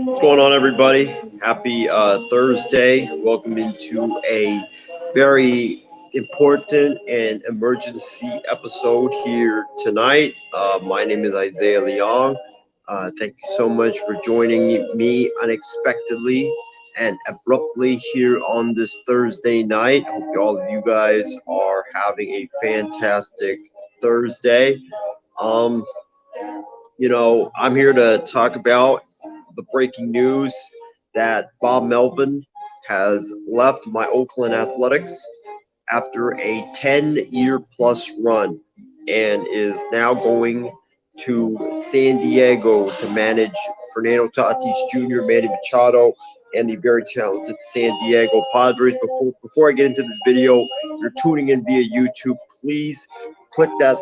What's going on, everybody? Happy Thursday. Welcome into a very important and emergency episode here tonight. My name is Isaiah Leong. Thank you so much for joining me unexpectedly and abruptly here on this Thursday night. Hope all of you guys are having a fantastic Thursday. Um, I'm here to talk about the breaking news that Bob Melvin has left my Oakland Athletics after a 10-year plus run and is now going to San Diego to manage Fernando Tatis Jr., Manny Machado, and the very talented San Diego Padres. Before I get into this video, if you're tuning in via YouTube, please click that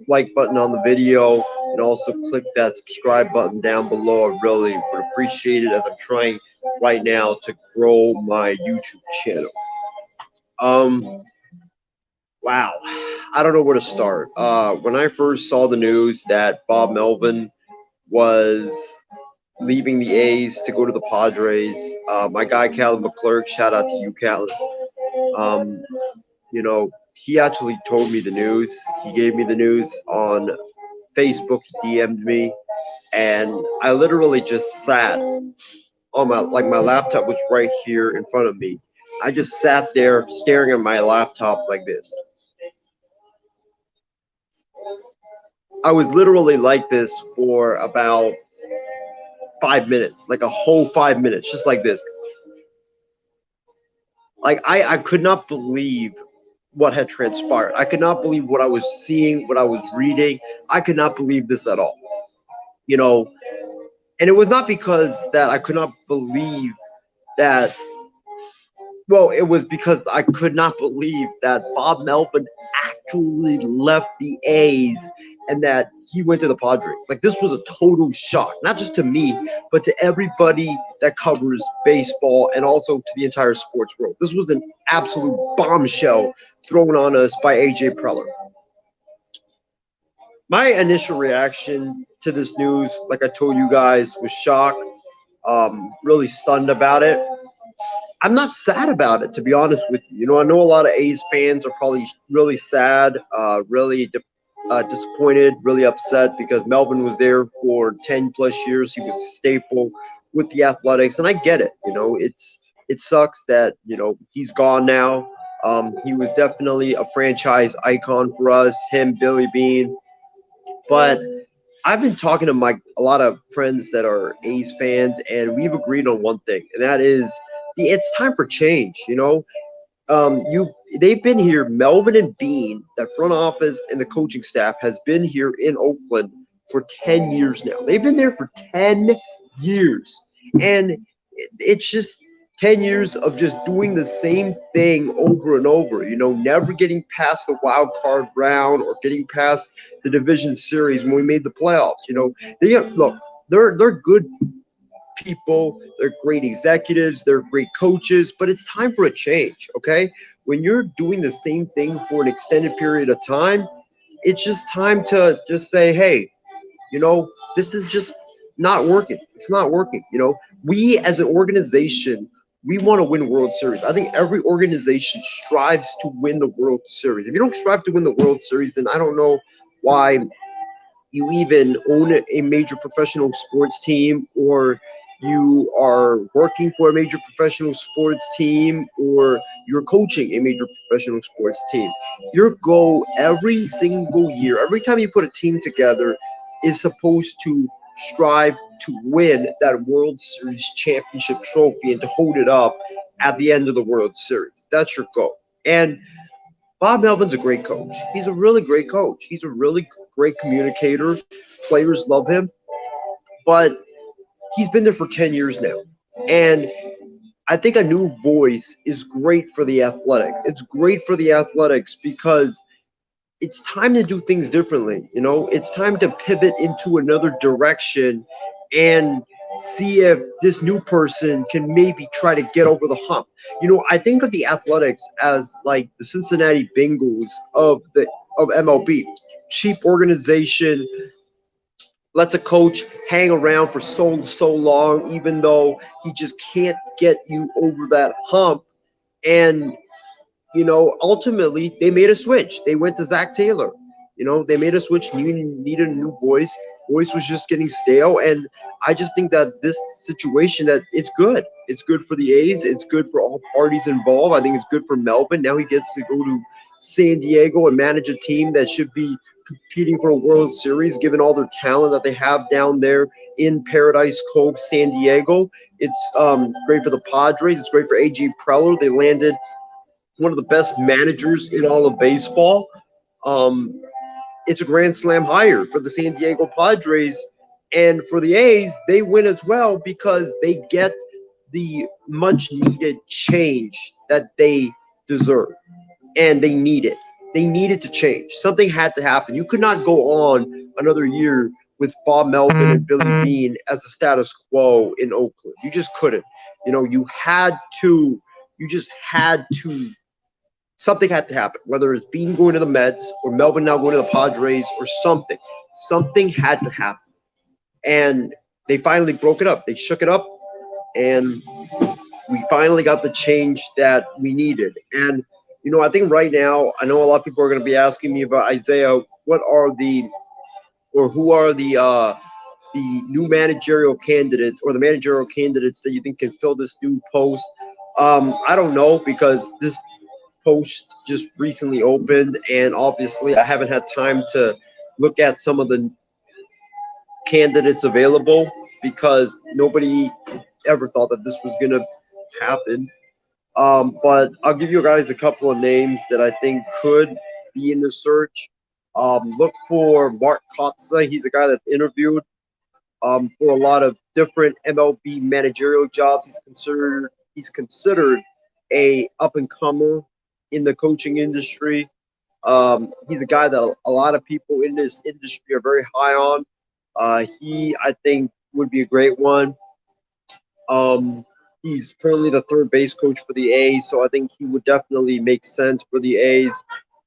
like button on the video and also click that subscribe button down below. I really would appreciate it as I'm trying right now to grow my YouTube channel. Wow, I don't know where to start. When I first saw the news that Bob Melvin was leaving the A's to go to the Padres, my guy Calvin McClurk, shout out to you, Calvin. He actually told me the news. He gave me the news on Facebook. He DM'd me, and I literally just sat on my laptop was right here in front of me. I just sat there staring at my laptop like this. I was literally like this for about 5 minutes, like a whole 5 minutes, just like this. Like I could not believe what had transpired. I could not believe what I was seeing, what I was reading. I could not believe this at all. And it was not because that I could not believe that. Well, it was because I could not believe that Bob Melvin actually left the A's and that he went to the Padres. Like, this was a total shock, not just to me, but to everybody that covers baseball and also to the entire sports world. This was an absolute bombshell thrown on us by A.J. Preller. My initial reaction to this news, like I told you guys, was shock, really stunned about it. I'm not sad about it, to be honest with you. I know a lot of A's fans are probably really sad, really disappointed, really upset because Melvin was there for 10 plus years. He was a staple with the Athletics, and I get it. It sucks that he's gone now. He was definitely a franchise icon for us, him, Billy Beane. But I've been talking to a lot of friends that are A's fans, and we've agreed on one thing, and that is it's time for change. They've been here. Melvin and Beane, that front office and the coaching staff, has been here in Oakland for 10 years now. They've been there for 10 years, and it's just 10 years of just doing the same thing over and over. Never getting past the wild card round or getting past the division series when we made the playoffs. They're good people, they're great executives, they're great coaches, but it's time for a change. Okay, when you're doing the same thing for an extended period of time, it's just time to just say, hey, this is just not working. It's not working. We as an organization, we want to win World Series. I think every organization strives to win the World Series. If you don't strive to win the World Series, then I don't know why you even own a major professional sports team, or you are working for a major professional sports team, or you're coaching a major professional sports team. Your goal every single year, every time you put a team together, is supposed to strive to win that World Series championship trophy and to hold it up at the end of the World Series. That's your goal. And Bob Melvin's a great coach. He's a really great coach. He's a really great communicator. Players love him. But He's been there for 10 years now. And I think a new voice is great for the Athletics. It's great for the Athletics because it's time to do things differently. You know, it's time to pivot into another direction and see if this new person can maybe try to get over the hump. You know, I think of the Athletics as like the Cincinnati Bengals of MLB. Cheap organization, lets a coach hang around for so long, even though he just can't get you over that hump. And ultimately they made a switch. They went to Zach Taylor. They made a switch. Needed a new voice. Voice was just getting stale, and I just think that this situation that it's good. It's good for the A's. It's good for all parties involved. I think it's good for Melvin. Now he gets to go to San Diego and manage a team that should be competing for a World Series, given all their talent that they have down there in Paradise Cove, San Diego. It's great for the Padres. It's great for AJ Preller. They landed one of the best managers in all of baseball. Um, it's a grand slam hire for the San Diego Padres. And for the A's, they win as well because they get the much needed change that they deserve. And they need it. They needed to change. Something had to happen. You could not go on another year with Bob Melvin and Billy Bean as the status quo in Oakland. You just couldn't. You just had to something had to happen, whether it's Bean going to the Mets or Melvin now going to the Padres or something. Something had to happen. And they finally broke it up. They shook it up, and we finally got the change that we needed. And, I think right now, I know a lot of people are going to be asking me about Isaiah. Who are the new managerial candidates or the managerial candidates that you think can fill this new post? I don't know because this post just recently opened, and obviously I haven't had time to look at some of the candidates available because nobody ever thought that this was going to happen. But I'll give you guys a couple of names that I think could be in the search. Look for Mark Kotza. He's a guy that's interviewed for a lot of different MLB managerial jobs. He's considered a up and comer in the coaching industry. He's a guy that a lot of people in this industry are very high on. He, I think, would be a great one. He's currently the third base coach for the A's, so I think he would definitely make sense for the A's.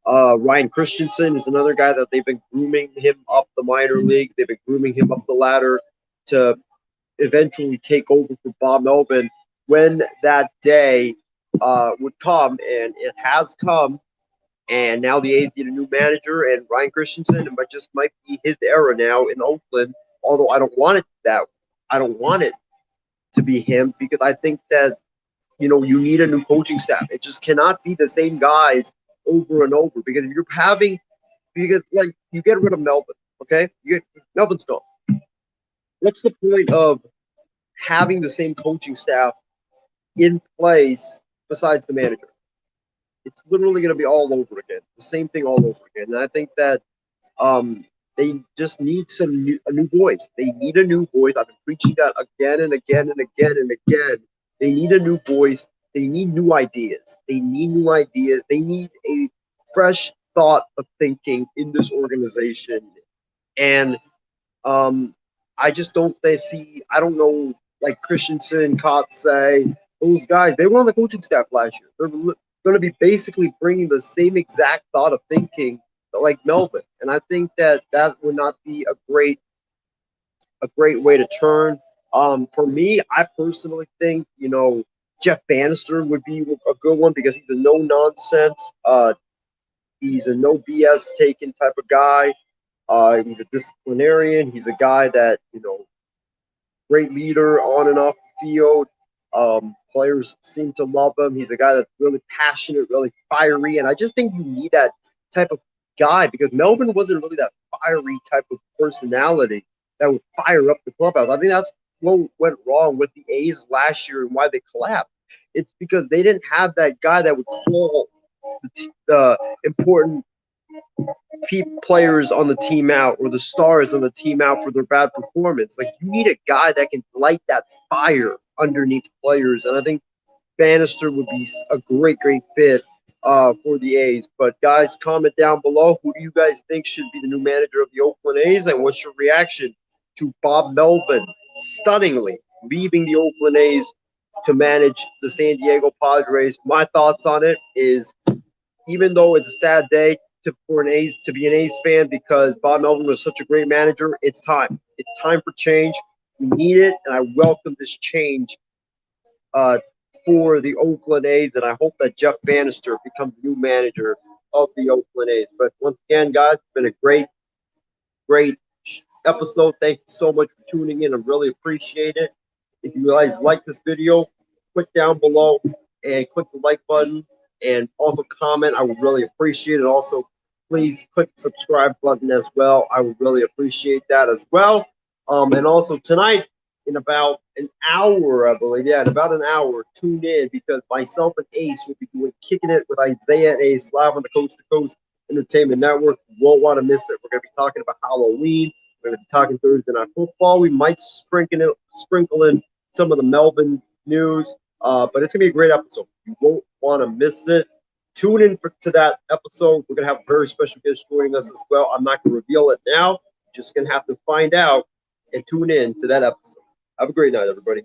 Ryan Christensen is another guy that they've been grooming him up the minor leagues. They've been grooming him up the ladder to eventually take over for Bob Melvin when that day would come, and it has come. And now the A's need a new manager, and Ryan Christensen might be his era now in Oakland. Although I don't want it to be him because I think that you need a new coaching staff. It just cannot be the same guys over and over because if you're having like you get rid of Melvin, okay? Melvin's gone. What's the point of having the same coaching staff in place besides the manager? It's literally going to be all over again, the same thing all over again. And I think that they just need a new voice. They need a new voice. I've been preaching that again and again and again and again. They need a new voice. They need new ideas. They need new ideas. They need a fresh thought of thinking in this organization. And I just don't see. I don't know, like Christensen, Kotze, those guys. They were on the coaching staff last year. They're going to be basically bringing the same exact thought of thinking like Melvin, and I think that would not be a great way to turn. For me, I personally think Jeff Bannister would be a good one because he's a no nonsense, he's a no BS taking type of guy. He's a disciplinarian. He's a guy that great leader on and off the field. Players seem to love him. He's a guy that's really passionate, really fiery, and I just think you need that type of guy because Melvin wasn't really that fiery type of personality that would fire up the clubhouse. I think that's what went wrong with the A's last year and why they collapsed. It's because they didn't have that guy that would call the important players on the team out or the stars on the team out for their bad performance. Like, you need a guy that can light that fire underneath players, and I think Bannister would be a great fit for the A's. But guys, comment down below. Who do you guys think should be the new manager of the Oakland A's, and what's your reaction to Bob Melvin stunningly leaving the Oakland A's to manage the San Diego Padres? My thoughts on it is, even though it's a sad day for an A's to be an A's fan because Bob Melvin was such a great manager, it's time. It's time for change. We need it, and I welcome this change uh, for the Oakland A's, and I hope that Jeff Bannister becomes the new manager of the Oakland A's. But once again, guys, it's been a great episode. Thank you so much for tuning in. I really appreciate it. If you guys like this video, click down below and click the like button, and also comment. I would really appreciate it. Also, please click the subscribe button as well. I would really appreciate that as well. And also tonight, in about an hour, I believe, yeah, in about an hour, tune in because myself and Ace will be doing Kicking It with Isaiah and Ace live on the Coast to Coast Entertainment Network. You won't want to miss it. We're going to be talking about Halloween. We're going to be talking Thursday Night Football. We might sprinkle in some of the Melbourne news, but it's going to be a great episode. You won't want to miss it. Tune in to that episode. We're going to have a very special guest joining us as well. I'm not going to reveal it now. Just going to have to find out and tune in to that episode. Have a great night, everybody.